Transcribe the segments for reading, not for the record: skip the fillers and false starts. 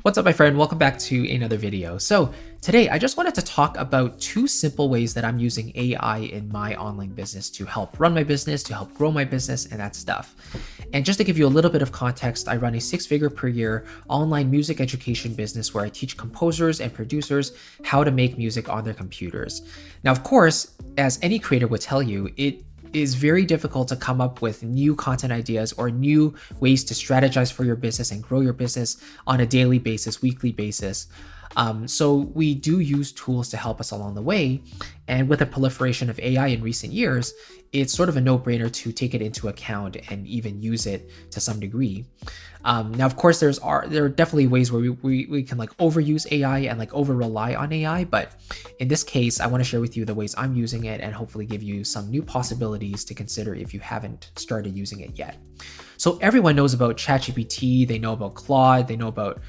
What's up, my friend? Welcome back to another video. So today I just wanted to talk about two simple ways that I'm using AI in my online business to help run my business, to help grow my business, and that stuff. And just to give you a little bit of context, I run a 6-figure per year online music education business where I teach composers and producers how to make music on their computers. Now, of course, as any creator would tell you, it is very difficult to come up with new content ideas or new ways to strategize for your business and grow your business on a daily basis, weekly basis. So we do use tools to help us along the way. And with the proliferation of AI in recent years, it's sort of a no-brainer to take it into account and even use it to some degree. Now, of course, there are definitely ways where we can like overuse AI and like over rely on AI. But in this case, I want to share with you the ways I'm using it and hopefully give you some new possibilities to consider if you haven't started using it yet. So everyone knows about ChatGPT, they know about Claude, they know about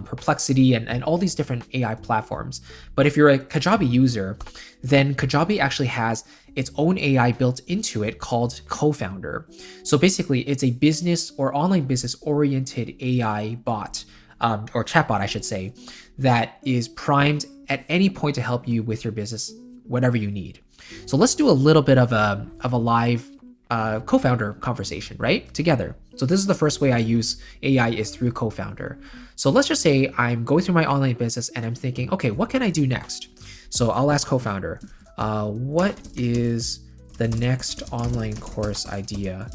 Perplexity and all these different AI platforms. But if you're a Kajabi user, then Kajabi actually has its own AI built into it called Co-founder. So basically, it's a business or online business oriented AI bot, or chatbot, I should say, that is primed at any point to help you with your business, whatever you need. So let's do a little bit of a live co-founder conversation, right? Together. So this is the first way I use AI is through co-founder. So let's just say I'm going through my online business and I'm thinking, okay, what can I do next? So I'll ask co-founder, what is the next online course idea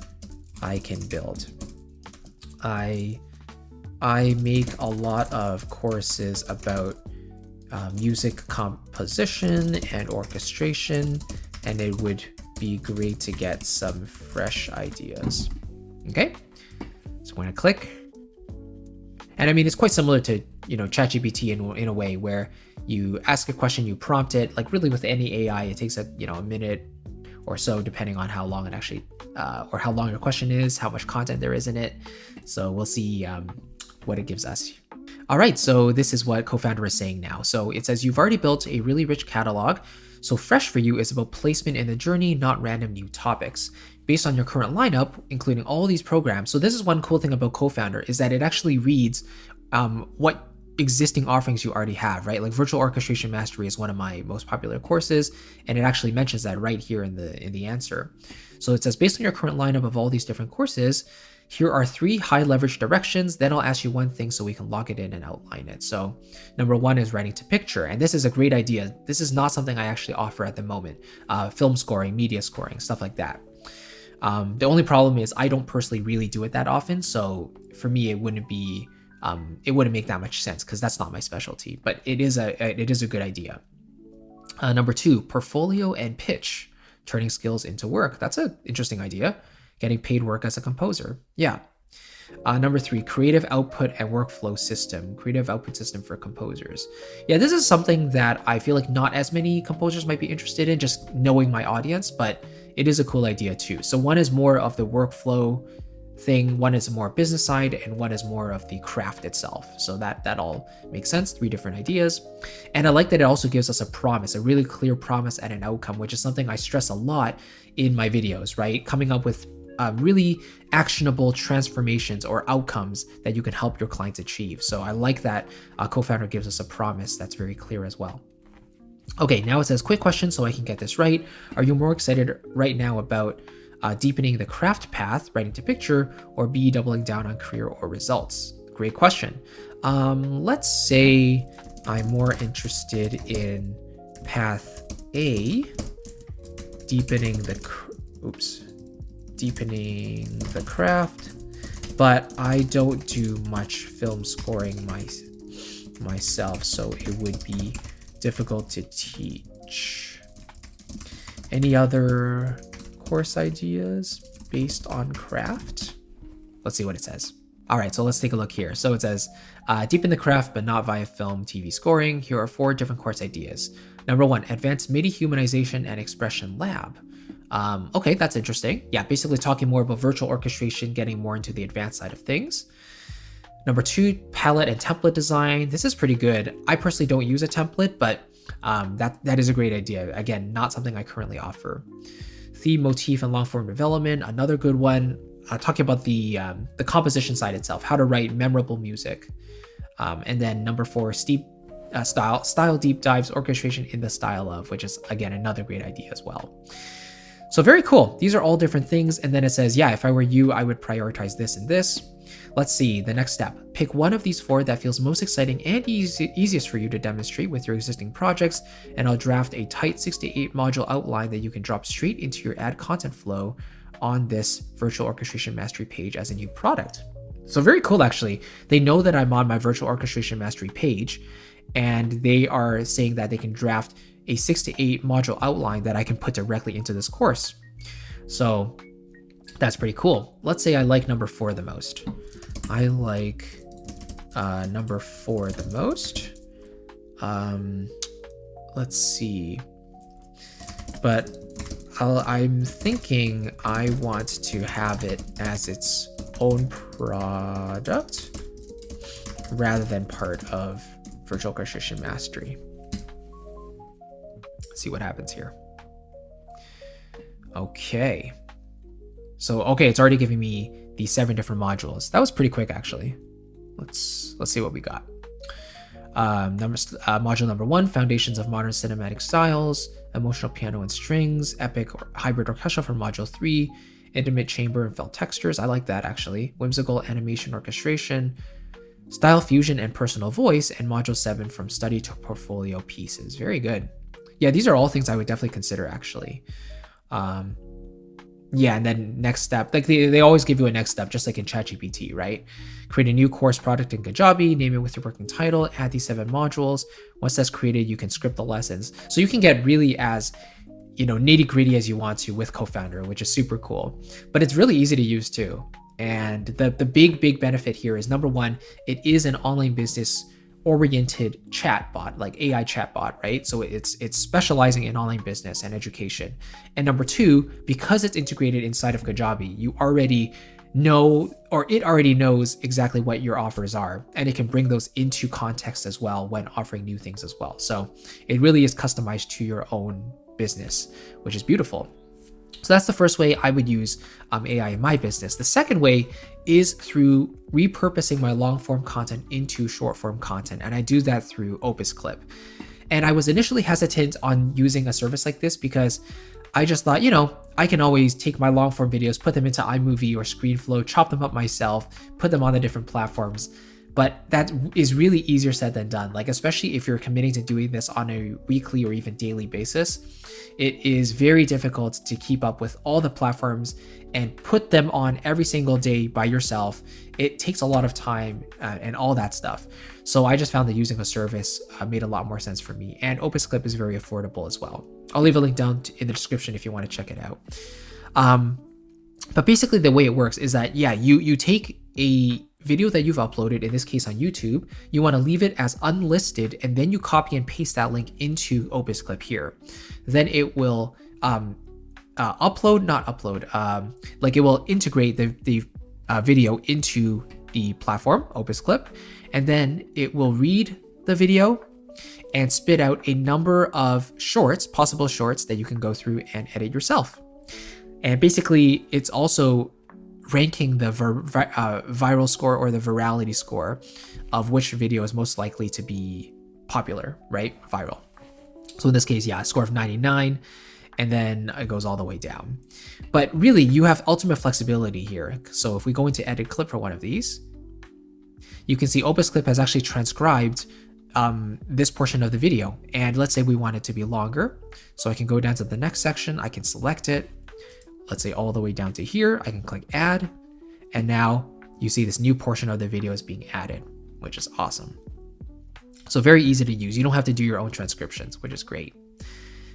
I can build? I make a lot of courses about music composition and orchestration, and it would be great to get some fresh ideas. Okay, so I'm going to click. And I mean, it's quite similar to, ChatGPT in a way where you ask a question, you prompt it, like really with any AI, it takes a minute or so, depending on how long it actually, or how long your question is, how much content there is in it. So we'll see what it gives us. All right, so this is what co-founder is saying now. So it says, you've already built a really rich catalog. So fresh for you is about placement in the journey, not random new topics. Based on your current lineup, including all these programs. So this is one cool thing about co-founder is that it actually reads what existing offerings you already have, right? Like virtual orchestration mastery is one of my most popular courses, and it actually mentions that right here in the answer. So it says, based on your current lineup of all these different courses, here are 3 high leverage directions. Then I'll ask you one thing so we can log it in and outline it. So number 1 is writing to picture. And this is a great idea. This is not something I actually offer at the moment. Film scoring, media scoring, stuff like that. The only problem is I don't personally really do it that often. So for me, it wouldn't make that much sense because that's not my specialty, but it is a good idea. Number 2, portfolio and pitch, turning skills into work. That's an interesting idea. Getting paid work as a composer. Yeah. Number 3, creative output and workflow system, creative output system for composers. Yeah, this is something that I feel like not as many composers might be interested in, just knowing my audience, but it is a cool idea too. So one is more of the workflow thing, one is more business side, and one is more of the craft itself. So that all makes sense, 3 different ideas. And I like that it also gives us a promise, a really clear promise and an outcome, which is something I stress a lot in my videos, right? Coming up with really actionable transformations or outcomes that you can help your clients achieve. So I like that co-founder gives us a promise that's very clear as well. Okay, now it says, quick question so I can get this right. Are you more excited right now about deepening the craft path, writing to picture, or B, doubling down on career or results? Great question. Let's say I'm more interested in path A, deepening the craft, but I don't do much film scoring myself, so it would be difficult to teach. Any other course ideas based on craft? Let's see what it says. All right, so let's take a look here. So it says, deepen the craft, but not via film, TV scoring. Here are 4 different course ideas. Number 1, advanced MIDI humanization and expression lab. Okay, that's interesting. Yeah, basically talking more about virtual orchestration, getting more into the advanced side of things. Number 2, palette and template design. This is pretty good. I personally don't use a template, but that is a great idea. Again, not something I currently offer. Theme, motif, and long form development. Another good one. Talking about the composition side itself, how to write memorable music. And then number 4, style deep dives orchestration in the style of, which is again another great idea as well. So very cool. These are all different things. And then it says, yeah, if I were you, I would prioritize this and this. Let's see the next step. Pick one of these 4 that feels most exciting and easiest for you to demonstrate with your existing projects, and I'll draft a tight 6 to 8 module outline that you can drop straight into your ad content flow on this virtual orchestration mastery page as a new product. So very cool, actually. They know that I'm on my virtual orchestration mastery page, and they are saying that they can draft a 6 to 8 module outline that I can put directly into this course. So that's pretty cool. Let's say I like number 4 the most. I like number 4 the most. Let's see. But I'm thinking I want to have it as its own product rather than part of virtual orchestration mastery. Let's see what happens here. Okay. So, okay, it's already giving me the 7 different modules. That was pretty quick, actually. Let's see what we got. Module number 1, Foundations of Modern Cinematic Styles, Emotional Piano and Strings, Epic or Hybrid Orchestra for Module 3, Intimate Chamber and Felt Textures. I like that, actually. Whimsical Animation Orchestration, Style Fusion and Personal Voice, and Module 7 from Study to Portfolio Pieces. Very good. Yeah, these are all things I would definitely consider, actually. Yeah, and then next step, like they always give you a next step, just like in ChatGPT, right? Create a new course product in Kajabi, name it with your working title, add these 7 modules. Once that's created, you can script the lessons. So you can get really as, nitty gritty as you want to with Co-Founder, which is super cool. But it's really easy to use too. And the big benefit here is, number 1, it is an online business oriented chatbot, like AI chatbot, right? So it's specializing in online business and education. And number 2, because it's integrated inside of Kajabi, you already know, or it already knows exactly what your offers are, and it can bring those into context as well when offering new things as well. So it really is customized to your own business, which is beautiful. So that's the first way I would use AI in my business. The second way is through repurposing my long form content into short form content. And I do that through opusclip. And I was initially hesitant on using a service like this because I just thought, I can always take my long form videos, put them into iMovie or ScreenFlow, chop them up myself, put them on the different platforms. But that is really easier said than done. Like, especially if you're committing to doing this on a weekly or even daily basis, it is very difficult to keep up with all the platforms and put them on every single day by yourself. It takes a lot of time and all that stuff. So I just found that using a service made a lot more sense for me. And opusclip is very affordable as well. I'll leave a link down in the description if you want to check it out. But basically the way it works is that, you take a video that you've uploaded, in this case on YouTube, you want to leave it as unlisted, and then you copy and paste that link into opusclip here. Then it will it will integrate the video into the platform, opusclip, and then it will read the video and spit out a number of possible shorts that you can go through and edit yourself. And basically, it's also ranking the viral score or the virality score of which video is most likely to be popular, right? Viral. So in this case, a score of 99, and then it goes all the way down. But really, you have ultimate flexibility here. So if we go into edit clip for one of these, you can see opusclip has actually transcribed this portion of the video. And let's say we want it to be longer. So I can go down to the next section, I can select it. Let's say all the way down to here, I can click add. And now you see this new portion of the video is being added, which is awesome. So very easy to use. You don't have to do your own transcriptions, which is great.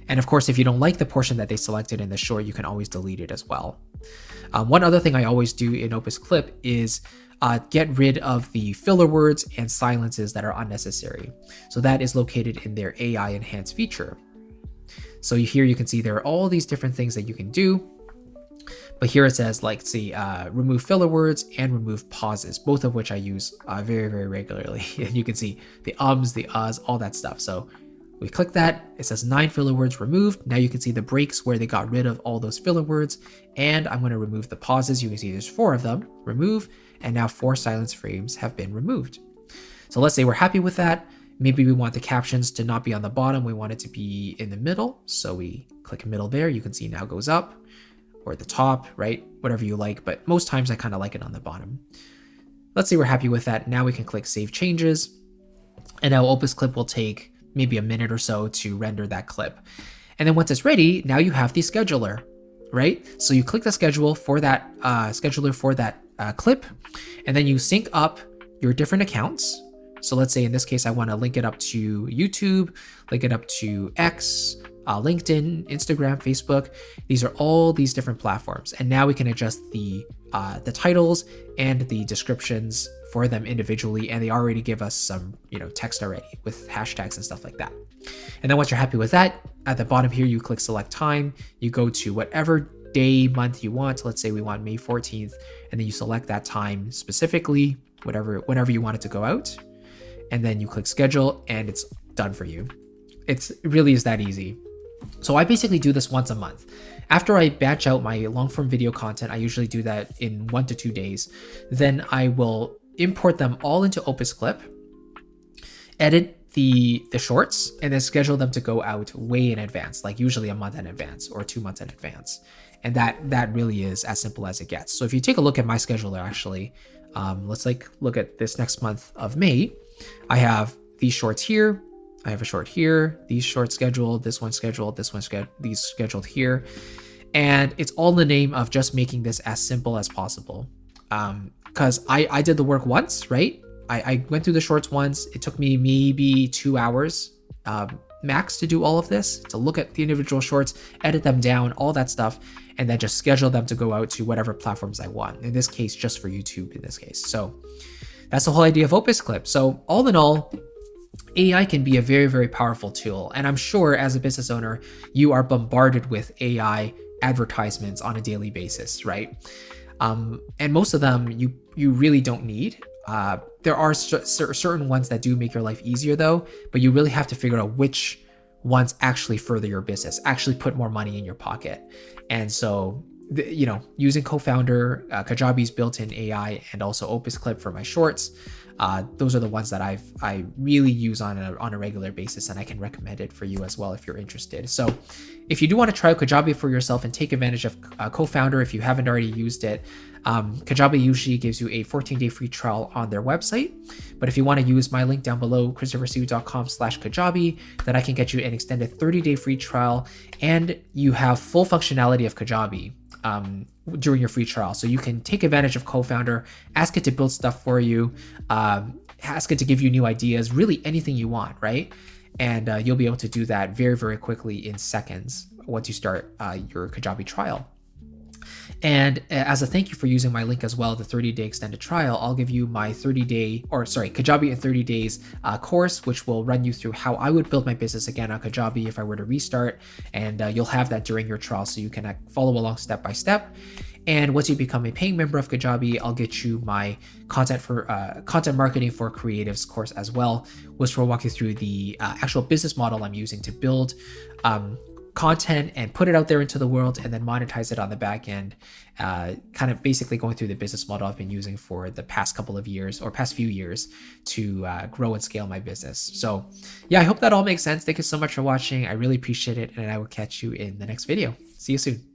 And of course, if you don't like the portion that they selected in the short, you can always delete it as well. One other thing I always do in opusclip is get rid of the filler words and silences that are unnecessary. So that is located in their AI enhanced feature. So here you can see there are all these different things that you can do. But here it says, like, see, remove filler words and remove pauses, both of which I use very, very regularly. And you can see the ums, the uhs, all that stuff. So we click that, it says 9 filler words removed. Now you can see the breaks where they got rid of all those filler words. And I'm going to remove the pauses. You can see there's 4 of them, remove, and now 4 silence frames have been removed. So let's say we're happy with that. Maybe we want the captions to not be on the bottom. We want it to be in the middle. So we click middle there. You can see now goes up, or at the top, right? Whatever you like. But most times I kind of like it on the bottom. Let's say we're happy with that. Now we can click Save Changes. And now opusclip will take maybe a minute or so to render that clip. And then once it's ready, now you have the scheduler, right? So you click the schedule for that scheduler for that clip, and then you sync up your different accounts. So let's say in this case, I want to link it up to YouTube, link it up to X, LinkedIn, Instagram, Facebook. These are all these different platforms. And now we can adjust the titles and the descriptions for them individually. And they already give us some, text already with hashtags and stuff like that. And then once you're happy with that, at the bottom here, you click select time, you go to whatever day, month you want. Let's say we want May 14th, and then you select that time specifically, whenever you want it to go out. And then you click schedule and it's done for you. It really is that easy. So I basically do this once a month. After I batch out my long form video content, I usually do that in 1 to 2 days. Then I will import them all into opusclip, edit the shorts, and then schedule them to go out way in advance, like usually a month in advance or 2 months in advance. And that really is as simple as it gets. So if you take a look at my scheduler, actually, let's look at this next month of May. I have these shorts here. I have a short here, these shorts scheduled, this one scheduled, these scheduled here. And it's all in the name of just making this as simple as possible. Because I did the work once, right? I went through the shorts once. It took me maybe 2 hours max to do all of this, to look at the individual shorts, edit them down, all that stuff, and then just schedule them to go out to whatever platforms I want. In this case, just for YouTube in this case. So that's the whole idea of opusclip. So all in all, AI can be a very, very powerful tool. And I'm sure as a business owner, you are bombarded with AI advertisements on a daily basis, right? And most of them you really don't need. There are certain ones that do make your life easier though, but you really have to figure out which ones actually further your business, actually put more money in your pocket. And so, using Co-Founder, Kajabi's built-in AI, and also opusclip for my shorts, those are the ones that I really use on a regular basis, and I can recommend it for you as well if you're interested. So if you do want to try out Kajabi for yourself and take advantage of Co-Founder, if you haven't already used it, Kajabi usually gives you a 14-day free trial on their website. But if you want to use my link down below, christophersiu.com/Kajabi, then I can get you an extended 30-day free trial, and you have full functionality of Kajabi during your free trial. So you can take advantage of Co-Founder, ask it to build stuff for you, ask it to give you new ideas, really anything you want, right? And you'll be able to do that very, very quickly in seconds once you start your Kajabi trial. And as a thank you for using my link as well, the 30-day extended trial, I'll give you my Kajabi in 30 days course, which will run you through how I would build my business again on Kajabi if I were to restart. And you'll have that during your trial, so you can follow along step by step. And once you become a paying member of Kajabi, I'll get you my content marketing for creatives course as well, which will walk you through the actual business model I'm using to build content and put it out there into the world, and then monetize it on the back end, kind of basically going through the business model I've been using for the past few years to grow and scale my business. So yeah, I hope that all makes sense. Thank you so much for watching. I really appreciate it, and I will catch you in the next video. See you soon.